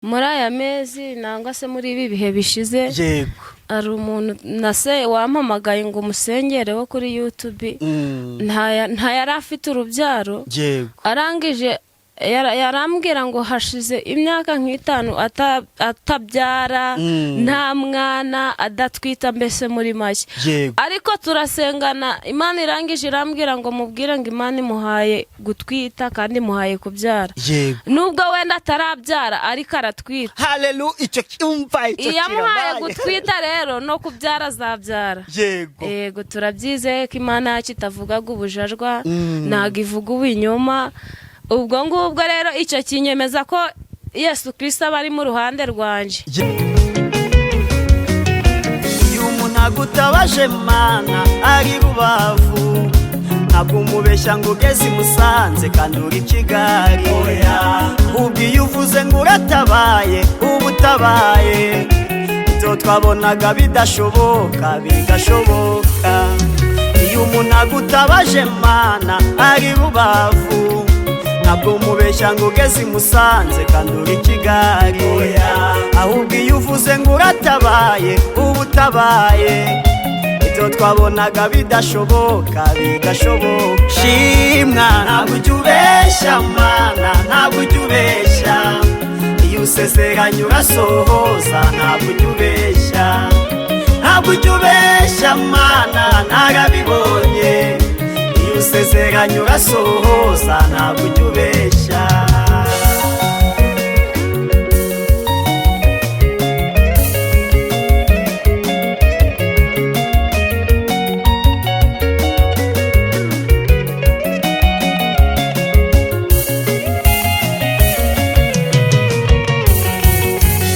muri aya mezi nangwa se muri ibi bihe bishize yego ari umuntu nase wampamagaye ngo umusengere wo kuri YouTube nta yari afite urubyaro yego arangije yarambwira ngo hashize imyaka nk'itanu atabyara nta mwana adatwita mbese muri make ariko turasengana Imana irangije irambwira ngo mubwire ngo Imana imuhaye gutwita kandi imuhaye kubyara nubwo wenda atarabyara ariko aratwita haleluya icyo cyumva icyo yamuhaye gutwita rero no kubyara azabyara yego turabyizeye ko Imana yacu itavugaga ubujajwa ntago ivuga ubinyoma ubwo ngubwo rero icyo kinyemeza ko Yesu Kristo aba ari mu ruhande rwanje iyo umuntu agutabaje Mana ari Rubavu ntabwo umubeshya ngo ugeze i Musanze kandi uri Kigali ubwo iyo uvuze ngo uratabaye uba utabaye ibyo twabonaga bidashoboka bigashoboka iyo umuntu agutabaje Mana ari Rubavu ntabwo umubeshya ngo ugeze i Musanze kandi uri Kigali ahubwo iyo uvuze ngo uratabaye uba utabaye ibyo twabonaga bidashoboka bigashoboka shimwa ntabwo ujya ubeshya Mana ntabwo ujya ubeshya iyo usezeranye urasohoza ntabwo ujya ubeshya ntabwo ujya ubeshya Mana narabibonye usezeranye urasohoza ntabwo ujya ubeshya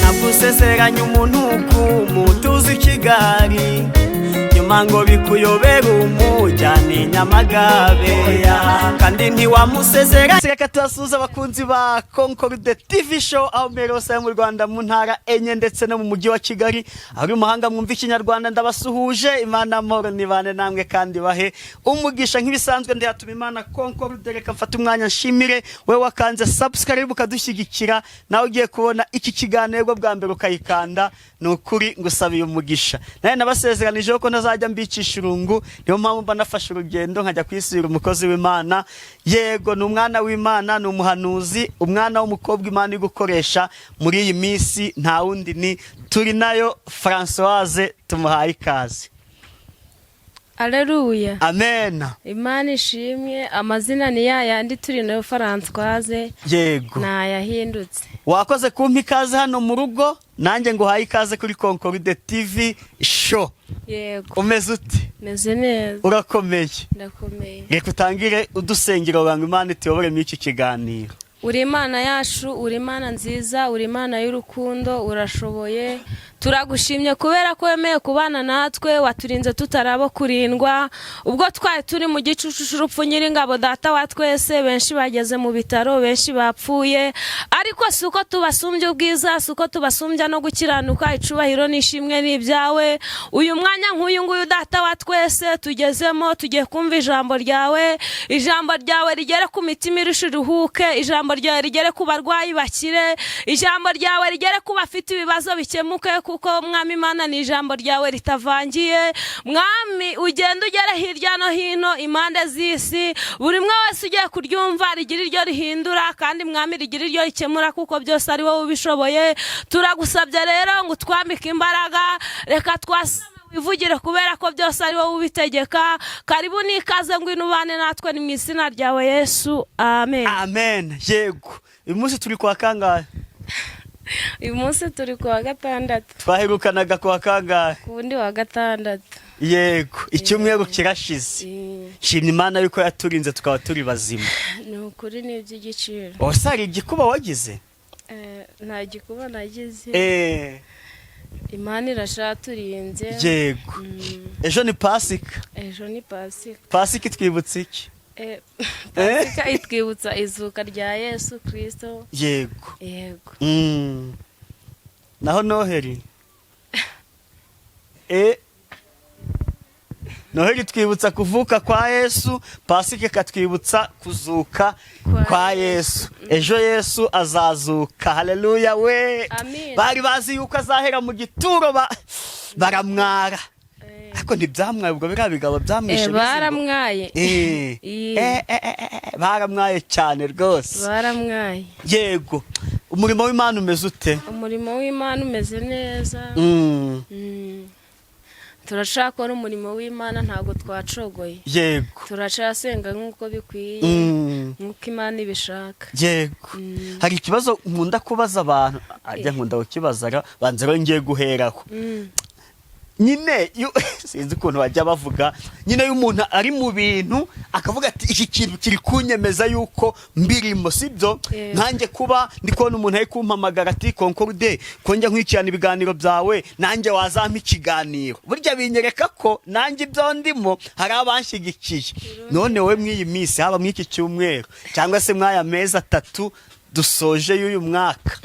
ntabwo usezeranye umuntu kumutuzi Kigali nyuma ngo bikuyobera umujyane Nyamagabe kandi ntiwamusezera reka tubasuhuze abakunzi ba Concorde TV show aho mbere hose mu Rwanda mu ntara enye ndetse no mu mujyi wa Kigali ari umuhanga mwumva ikinyarwanda ndabasuhuje Imana amahoro nibane namwe kandi bahe umugisha nk'ibisanzwe ndiyatuma Imana Concorde reka mfata umwanya nshimire we wakanze subscribe ukadushyigikira nawe ugiye kubona iki kiganiro bwa mbere ukayikanda nukuri ngusabiye umugisha naye nabasezeranije ko nazajya mbicisha irungu niyo mpamvu mba nafashe urugendo nkajya kwisira umukozi w'Imana yego ni umwana w'Imana ni umuhanuzi umwana w'umukobwa Imana igukoresha muri iyi minsi nta wundi ni turi nayo Françoise tumuhaye ikaze. Haleluya amen Imana ishimwe amazina ni yandi turi nayo Françoise yego nayahindutse wakoze kumpa ikaze hano mu rugo nanjye ngo haye ikaze kuri Concorde TV show yego umeze ute meze neza urakomeye ndakomeye reka utangire udusengero wangu Imana ituyobore muri iki kiganiro uri Imana yacu uri Imana nziza uri Imana y'urukundo urashoboye turagushimye kubera ko wemeye kubana natwe waturinze tutarabo kurindwa ubwo twari turi mu gicucu cy'urupfu nyiringabo data wa twese benshi bageze mu bitaro benshi bapfuye ariko suko tubasumbye ubwiza suko tubasumbya no gukiranuka icubahiro nishimwe n'ibyawe uyu mwanya nk'uyu nguyu data wa twese tugezemo tugiye kumva ijambo ryawe rigere ku mitima iruhuke ijambo ryawe rigere ku barwayi bakire ijambo ryawe rigere ku bafite ibibazo bikemuke kuko mwami Imana ni ijambo ryawe ritavangiye mwami ugenda ugera hirya no hino impande z'isi buri mwe wese ugiye kuryumva rigira iryo rihindura kandi mwami rigira iryo rikemura kuko byose ari wowe ubishoboye turagusabye rero ngo twambike imbaraga reka wivugire kubera ko byose ari wowe ubitegeka karibu nikaze ngo inubane natwe ni mu izina ryawe Yesu amen amen yego uyu munsi turi kwa kangahe uyu munsi turi kuwa gatandatu twaherukanaga kuwa kangahe kundi wa gatandatu yego icyumweru kirashize shimye Imana yuko yaturinze tukaba turi bazima ni ukuri ni iby'igiciro wasari igikuba wagize nta gikuba nagize Imana irashaturinze yego ejo ni Pasika Pasika twibutse iki Pasika itwibutsa izuka rya Yesu Kristo yego yego naho Noheri Noheli twibutsa kuvuka kwa Yesu, Pasika katwibutsa kuzuka kwa Yesu. Ejo Yesu azazuka. Haleluya we. Amen. Bari bazi yuko azahera mu gituro baramwara. Ariko ntibyamwaye, ubwo biriya bigabo byamwishe baramwaye. Baramwaye cyane rwose. Baramwaye. Yego. Umurimo w'Imana umeze ute? Umurimo w'Imana umeze neza. Turashakora umurimo w'Imana, ntabwo twacogoye. Yego. Turacasenga nk'uko bikwiye, nk'uko Imana ibishaka. Yego. Hari ikibazo nkunda kubaza abantu, ajya nkunda kukibaza banze ngiye guheraho. Nyine sinzi ukuntu bajya bavuga, nyine y'umuntu ari mu bintu akavuga ati iki kintu kiri kunyemeza yuko mbirimo, sibyo? Nanjye kuba ndi kubona umuntu ari kumpamagara ati Concorde ko njya nkwikirana ibiganiro byawe, nanjye wazampa ikiganiro. Burya binyereka ko nanjye ibyo ndimo hari abanshyigikiye. None we mw'iyi minsi, haba mw'iki cyumweru cyangwa se mw'aya mezi 3 dusoje y'uyu mwaka,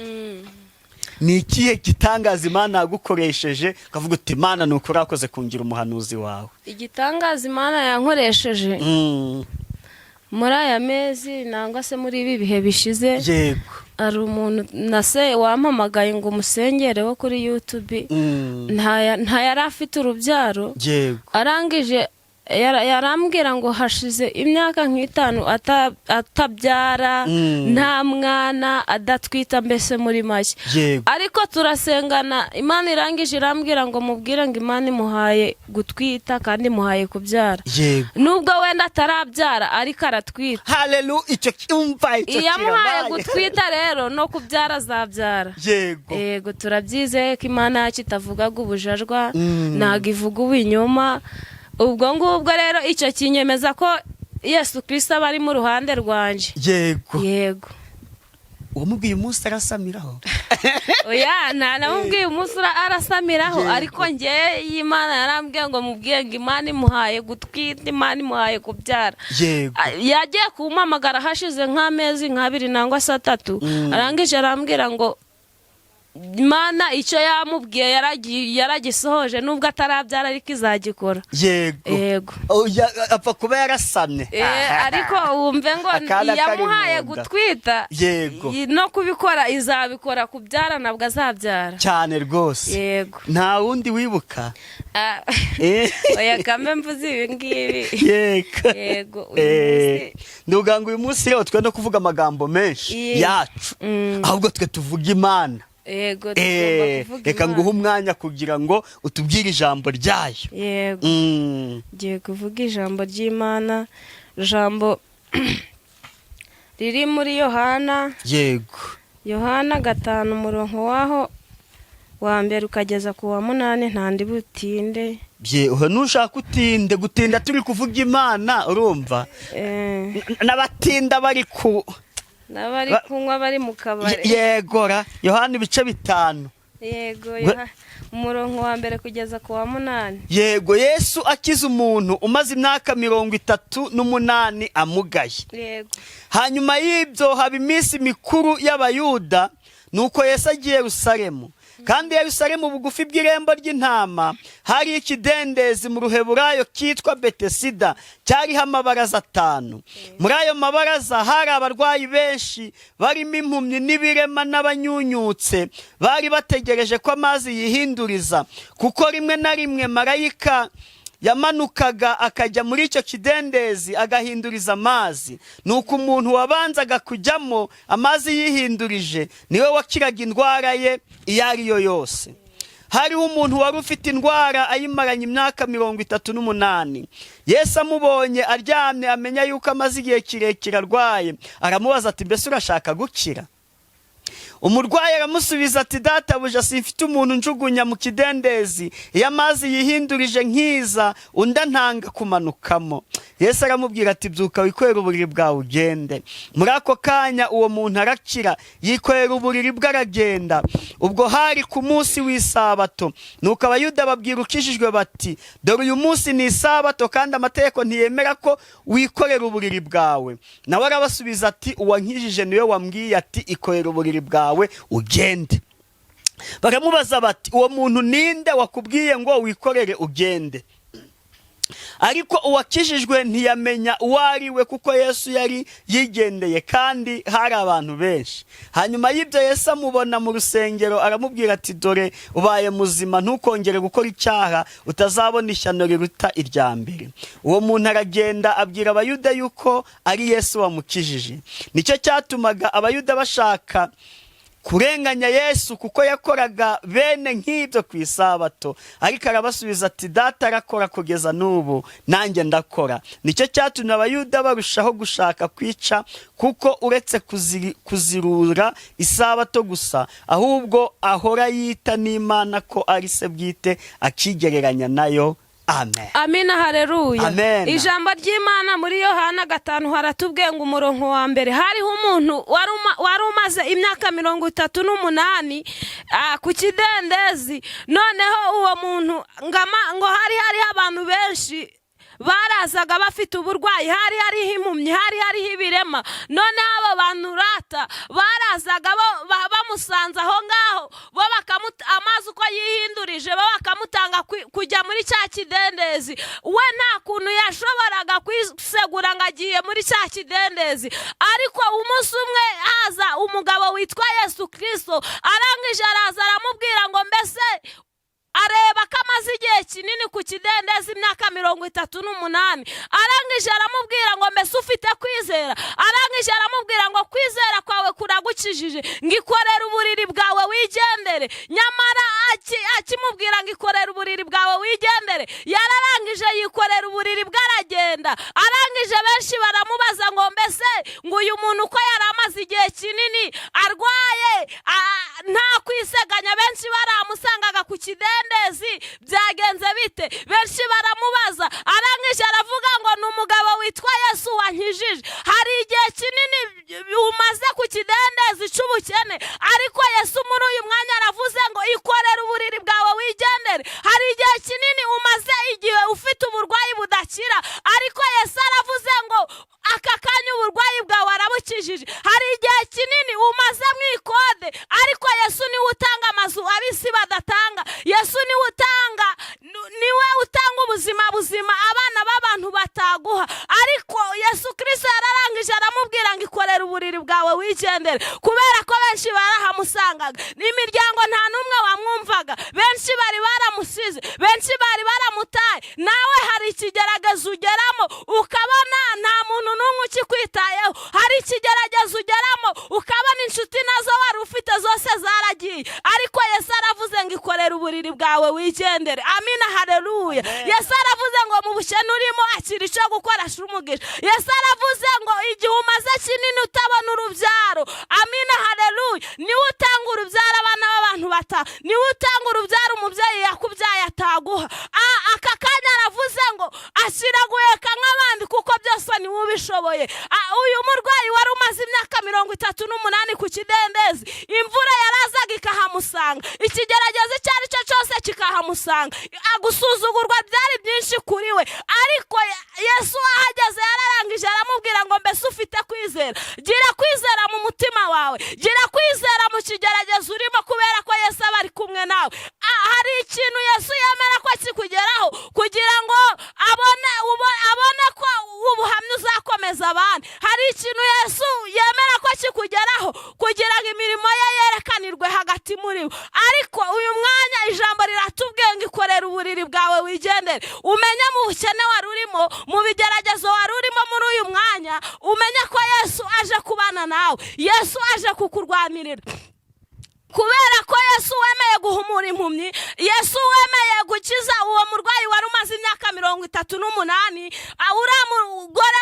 ni ikihe gitangaza Imana yagukoresheje ukavuga uti Imana ni ukuri akoze kungira umuhanuzi wawe? Igitangaza Imana yankoresheje muri aya mezi nangwa se muri ibi bihe bishize, yego, ari umuntu nase wampamagaye ngo musengere wo kuri YouTube. Nta yari afite urubyaro, yego, arangije yarambwira ngo hashize imyaka nk'itanu atabyara, nta mwana, adatwita, mbese muri make. Ariko turasengana, Imana irangije irambwira ngo mubwire ngo Imana imuhaye gutwita kandi imuhaye kubyara. Nubwo wenda atarabyara ariko aratwita. Haleluya. Icyo cyumva icyo yamuhaye gutwita rero no kubyara azabyara. Yego, turabyizeye ko Imana yacu itavugaga ubujajwa, ntago ivuga ubinyoma. Ubwo ngubwo rero icyo kinyemeza ko Yesu Kristo aba ari mu ruhande rwanje. Yego. Uwo mubwiye umunsi arasamiraho? Oya, namubwiye umunsi arasamiraho, ariko njye y'Imana yarambwiye ngo mubwiye ngo Imana imuhaye gutwita, Imana imuhaye kubyara. Yagiye kumpamagara hashize nk'amezi 2 nangwa 3, arangije arambwira ngo Imana icyo yamubwiye yaragisohoje, nubwo atarabyara ariko izagikora. Yego. Apfa kuba yarasamye. Ariko wumve ngo yamuhaye gutwita, no kubikora izabikora, kubyara nabwo azabyara. Cyane rwose. Yego. Nta wundi wibuka? Oya, kambe mvuze ibi ngibi. Yego. Nduga ngo uyu munsi rero twe no kuvuga amagambo menshi yacu, ahubwo twe tuvuga Imana. Yego, reka nguhe umwanya kugira ngo utubwire ijambo ryayo. Yego. Ngiye kuvuga ijambo ry'Imana, ijambo riri muri Yohana. Yego. Yohana 5 umurongo waho wa mbere ukageza ku wa 8, ntandi butinde. Nushaka utinde, gutinda turi kuvuga Imana, urumva? N'abatinda bari n'abari kunywa bari mu kabari. Yegora. Yohana ibice 5. Yego, umurongo wa mbere kugeza ku wa 8. Yego. Yesu akiza umuntu umaze imyaka 38 amugaye. Yego. Hanyuma y'ibyo haba iminsi mikuru y'Abayuda, nuko Yesu agiye Yerusalemu. Kandi Yerusalemu bugufi bw'irembo ry'intama hari ikidendezi mu Ruheburayo kitwa Betesida, cyariho amabaraza 5. Muri ayo mabaraza hari abarwayi benshi, barimo impumyi n'ibirema n'abanyunyutse, bari bategereje ko amazi yihinduriza, kuko rimwe na rimwe marayika yamanukaga akajya muri icyo kidendezi agahinduriza amazi. Nuko umuntu wabanzaga kujyamo amazi yihindurije niwe wakiraga indwara ye iyo ari yo yose. Hariho umuntu wari ufite indwara ayimaranye imyaka 38. Yesu amubonye aryamye, amenya yuko amaze igihe kirekire arwaye, aramubaza ati mbese urashaka gukira? Umurwayi aramusubiza ati databuja, simfite umuntu njugunya mu kidendezi, iyo amazi yihindurije nkiza unda ntanga kumanukamo. Yesu aramubwira ati byuka wikorera uburiri bwawe ugende. Muri ako kanya uwo muntu arakira, yikorera uburiri bwe aragenda. Ubwo hari ku munsi w'isabato, nuko Abayuda babwira ukijijwe bati dore uyu munsi ni isabato kandi amategeko ntiyemera ko wikorera uburiri bwawe. Nawe arabasubiza ati uwankijije niwe wambwiye ati ikorera uburiri bwawe ugende. Baramubaza bati uwo muntu ninde wakubwiye ngo wikorere ugende? ariko uwakijijwe ntiyamenya uwo ari we kuko Yesu yari yigendeye kandi hari abantu benshi. Hanyuma y'ibyo Yesu amubona mu rusengero aramubwira ati dore ubaye muzima, ntukongere gukora icyaha utazabona ishyano riruta irya mbere. Uwo muntu aragenda abwira abayuda yuko ari Yesu wamukijije. Nicyo cyatumaga abayuda bashaka kurenganya Yesu kuko yakoraga bene nk'ibyo ku isabato, ariko arabasubiza ati data arakora kugeza n'ubu nanjye ndakora. Nicyo cyatumye abayuda barushaho gushaka kwica, kuko uretse kuzirura isabato gusa ahubwo ahora yita n'Imana ko ari se bwite akigereranya nayo. Amen. Amina, haleluya. Amen. Ijambo ry'Imana muri Yohana 5 haratubwiye ngo umurongo wa mbere hariho umuntu wari umaze imyaka 38 ku kidendezi. Noneho uwo muntu ngo hariho abantu benshi barazaga bafite uburwayi, hariho impumyi, hariho ibirema. None abo bantu rata barazaga bamusanze aho ngaho, bo amazi uko yihindurije bo bakamutanga kujya muri cya kidendezi. We nta kuntu yashoboraga kwisegura ngo agiye muri cya kidendezi, ariko umunsi umwe haza umugabo witwa Yesu Kristo, arangije araza aramubwira ngo mbese areba ko amaze igihe kinini ku kidendezi imyaka 38. Arangije aramubwira ngo mbese ufite kwizera? Arangije aramubwira ngo kwizera kwawe kuragukijije, ngikorera uburiri bwawe wigendere. Nyamara akimubwira ngo ikorera uburiri bwawe wigendere, yararangije yikorera uburiri bwaragenda. Arangije benshi baramubaza ngo mbese ngo uyu muntu uko yari amaze igihe kinini arwaye nta kwiseganya, benshi baramusangaga ku kidendezi, byagenze bite? Benshi baramubaza. Arangije aravuga ngo ni umugabo witwa Yesu wankijije. Hari igihe kinini umaze ku kidendezi cy'ubukene, ariko Yesu muri uyu mwanya aravuze ngo ikorera uburiri bwawe wigendere. Hari igihe kinini umaze igihe ufite uburwayi budakira, ariko Yesu aravuze ngo aka kanya uburwayi bwawe arabukijije. Hari igihe kinini umaze mu ikode, ariko Yesu niwe utanga amazu abisi badatanga. Yesu niwe utanga ubuzima abana b'abantu bataguha. Ariko Yesu Kristo yararangije aramubwira ngo ikorera uburiri bwawe wigendere, kubera ko benshi barahamusangaga. N'imiryango nta n'umwe wamwumvaga, benshi bari baramusize, benshi bari baramutaye. Nawe hari ikigeragezo ugeramo ukabona nta muntu n'umwe ukikwitayeho. Hari ikigeragezo ugeramo ukabona inshuti nazo wari ufite zose zaragiye, ariko Yesu aravuze ngo ikorera uburiri bwawe wigendere. Amina, haleluya. Yesu aravuze ngo mu bukene urimo akira icyo gukora umugisha. Yesu aravuze ngo igihe umaze kinini utabona urubyaro, amina, haleluya, niwe utanga urubyaro abana b'abantu bata, niwe utanga urubyaro umubyeyi yakubyaye ataguha. Aka kanya aravuze ngo ashyira guheka nk'abandi kuko byose niwe ubishoboye. Uyu murwayi wari umaze imyaka 38 ku kidendezi, imvura yarazaga ikahamusanga, ikigeragezo icyo ari cyo cyose kikahamusanga, gusuzugurwa byari byinshi kuri we. Ariko Yesu ahageze yararangije aramubwira ngo mbese ufite kwizera? Gira kwizera mu mutima wawe, gira kwizera mu kigeragezo urimo, kubera ko Yesu aba ari kumwe nawe. Hari ikintu Yesu yemera ko kikugeraho kugira ngo abone ko ubuhamya uzakomeza abandi. Hari ikintu Yesu yemera ko kikugeraho kugira ngo imirimo ye yerekanirwe hagati muri bo. Ariko uyu mwanya ijambo riratubwiye ngo ikorera uburiri bwawe wigendere. Umenye mu bukene wari urimo, mu bigeragezo wari urimo muri uyu mwanya, umenye ko Yesu aje kubana nawe, Yesu aje kukurwanirira. Kubera ko Yesu wemeye guhumura impumyi, Yesu wemeye gukiza uwo murwayi wari umaze imyaka 38, uriya mugore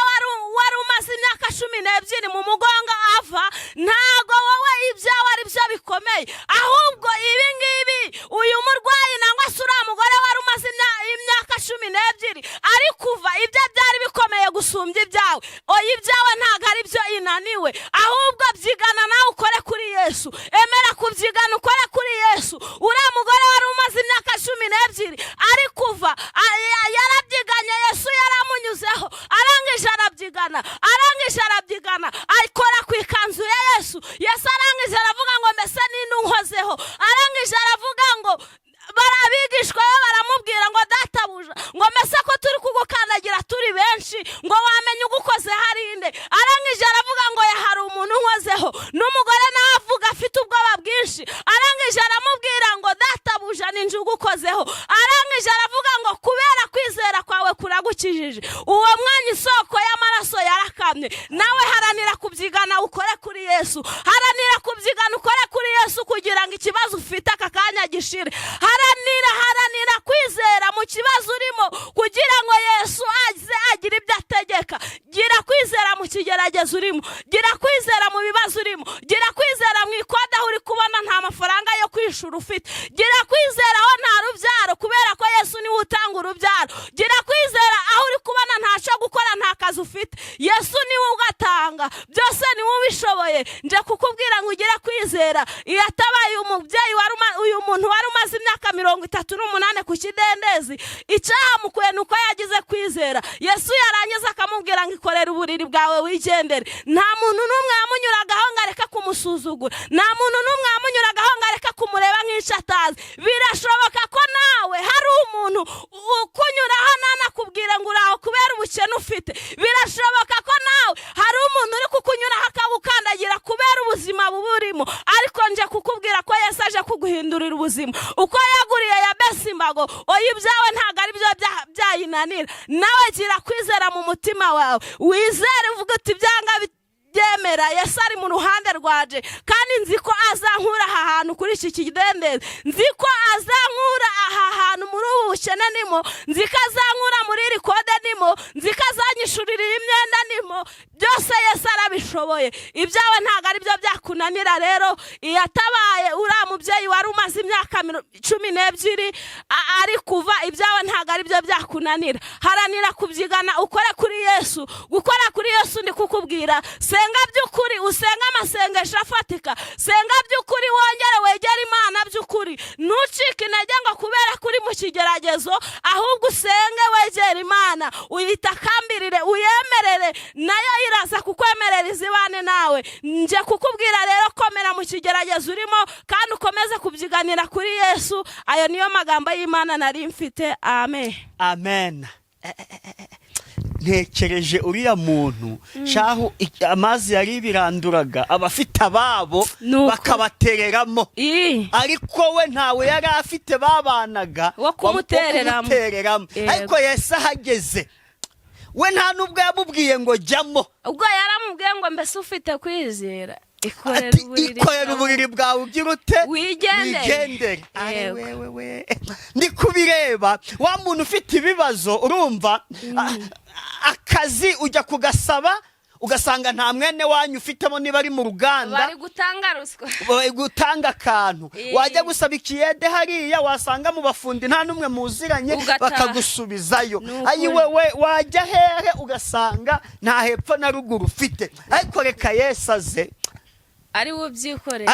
wari umaze imyaka 12 mu mugongo ava. Ntago wowe ibyawe ari byo bikomeye, ahubwo ibi ngibi uyu murwayi nangwa se uriya mugore wari umaze imyaka 12 ari kuva, ibyo byari bikomeye gusumbya ibyawe. Oya, ibyawe ntago ari byo inaniwe, ahubwo byigana nawe ukore kuri Yesu. Emera kubyigana ukore kuri Yesu. Uriya mugore wari umaze imyaka 12 ari kuva, yarabyiganye, Yesu yaramunyuzeho, arangije arabyigana akora ku ikanzu ya Yesu. Yesu arangije aravuga ngo mbese ninde unkozeho? Arangije aravuga ngo barabigishwa baramubwira ngo databuja, ngo mbese ko turi yamugezeho. Arangije aravuga ngo kubera kwizera kwawe kuragukijije. Uwo mwanya isoko y'amaraso yarakamye. Nawe haranira kubyigana ukore kuri Yesu. Haranira kubyigana ukore kuri Yesu kugira ngo ikibazo ufite aka kanya gishire. Haranira kwizera mu kibazo urimo kugira ngo Yesu aze agira ibyo ategeka. Gira kwizera mu kigeragezo urimo. Gira kwizera mu bibazo urimo. Gira kwizera mu ikoda uri kubona nta mafaranga yo kwishura ufite. Gira kwizera aho nta rubyaro kubera ko Yesu niwe utanga urubyaro. Gira kwizera aho uri kubona ntacyo gukora nta kazi ufite. Yesu niwe ugatanga. Byose niwe ubishoboye. Nje kukubwira ngo ugire kwizera. Iyo atabaye umubyeyi uyu muntu wari umaze imyaka 38 ku kidendezi, icyamukuye nuko yagize kwizera. Yesu yarangiza akamubwira ngo ikorera uburiri bwawe wigendere. Nta muntu n'umwe yamunyuragaho ngo areke kumusuzugura. Nta muntu n'umwe yamunyuragaho ngo areke kumureba nk'icyo atazi. Birashoboka ko nawe hari umuntu ukunyuraho nanakubwira ngo uraho kubera ubukene ufite. Birashoboka ko nawe hari umuntu uri kukunyuraho akabukandagira kubera ubuzima buburimo. Ariko nje kukubwira ko Yesu aje kuguhindurira ubuzima. Uko yaguriye Yabesi imbago, oya ibyawe ntabwo ari byo byayinanira. Nawe gira kwizera mu mutima wawe. Wizere uvuga uti byanga byemera Yesu ari mu ruhande rwaje, kandi nzi ko azankura aha hantu kuri iki kidendezi. Nzi ko azankura aha hantu muri ubu bukene nimo. Nzi ko azankura muri iri kode nimo. Nzi ko azanyishurira imyenda nimo. Byose Yesu arabishoboye. Ibyawe ntabwo ari byo byakunanira. Rero iyo atabaye uriya mubyeyi wari umaze imyaka 12 ari kuva, ibyawe ntabwo ari byo byakunanira. Haranira kubyigana ukore kuri Yesu. Gukora kuri Yesu ndi kukubwira, senga by'ukuri, usenga amasengesho afatika. Senga by'ukuri, wongere wegere Imana by'ukuri. Ntucike intege ngo kubera kuri mu kigeragezo, ahubwo usenge wegere Imana, uyitakambirire, uyemerere, nayo iraza kukwemerera izibane nawe. Nje kukubwira rero, komera mu kigeragezo urimo kandi ukomeze kubyiganira kuri Yesu. Ayo niyo magambo y'Imana nari mfite. Amen. Amen. Ntekereje uriya muntu shaho amazi yari biranduraga abafite ababo bakabatereramo, ariko we ntawe yari afite babanaga wo kumutereramo. Ariko Yesu ahageze, we nta nubwo yamubwiye ngo jyamo, ubwo yaramubwiye ngo mbese ufite kwizera ikorera uburiri bwawe ugira ute wigendere. Wewe ndi kubireba, wa muntu ufite ibibazo urumva akazi ujya kugasaba ugasanga nta mwene wanyu ufitemo, niba ari mu ruganda bari gutanga ruswa, bari gutanga akantu. Wajya gusaba ikiyede hariya wasanga mu bafundi nta numwe muziranye bakagusubizayo. Ayi wewe wajya hehe ugasanga nta hepfo na ruguru ufite. Ariko reka Yesu aze ari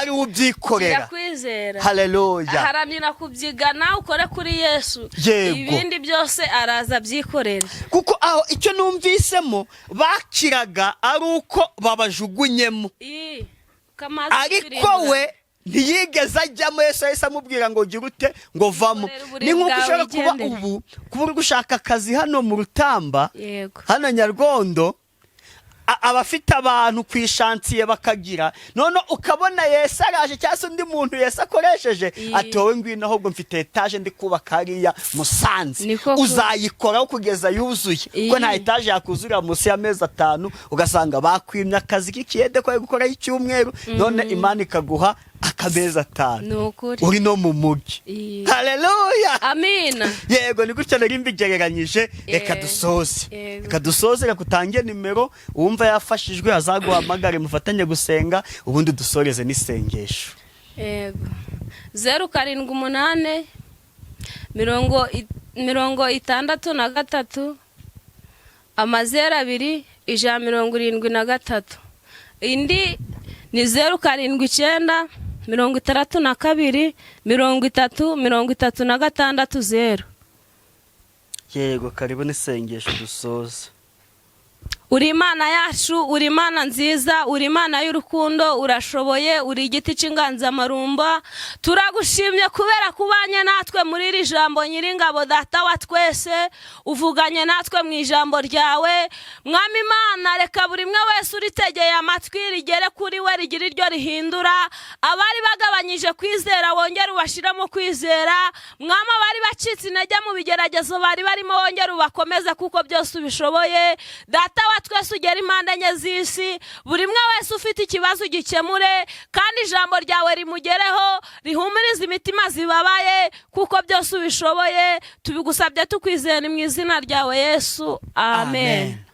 ubyikorera. Kwizera. Haleluya. Haranira kubyigana ukore kuri Yesu. Ibindi byose araza byikorera. Kuko aho icyo numvisemo bakiraga ari uko babajugunyemo. Ariko we ntiyigeze ajyamo. Yesu yahise amubwira ngo gira ute ngo vamo. Ni nk'uko ushobora kuba kuba uri gushaka akazi hano mu Rutamba, hano Nyarwondo, abafite abantu kwishantiye bakagira, none ukabona Yesu araje cyase undi muntu Yesu akoresheje ati wowe ngwino ahubwo mfite etage ndi kubaka hariya Musanze, uzayikoraho kugeza yuzuye. Ko nta etage yakuzurira munsi y'amezi 5 ugasanga bakwimya akazi k'ikiyede ko gukora icyumweru, none Imana ikaguha akamezi 5 uri no mu mugi. Haleluya. Amina. Yego, ni gutyo nari mbigereranyije. Reka dusoze, reka utange nimero wumva yafashijwe azaguhamagare mufatanye gusenga, ubundi dusoreze n'isengesho. Yego. 078 63 2 173. Indi ni 079 32 30 0. Yego, karibu n'isengesho dusoze. uri Imana yacu, uri Imana nziza, uri Imana y'urukundo, urashoboye, uri igiti cy'inganzamarumba. Turagushimye kubera kubanye natwe muri iri jambo Nyiringabo Data wa twese, uvuganye natwe mu ijambo ryawe. Mwami Imana, reka buri mwe wese uritegeye amatwi rigere kuri we, rigira iryo rihindura. Abari bagabanyije kwizera wongere ubashiramo kwizera. Mwami, abari bacitse intege mu bigeragezo bari barimo wongere ubakomeze, kuko byose ubishoboye. Data wa twese ugera impande enye z'isi, buri mwe wese ufite ikibazo gikemure, kandi ijambo ryawe rimugereho, rihumurize imitima zibabaye, kuko byose ubishoboye. Tubigusabye tukwizeye mu izina ryawe Yesu, amen.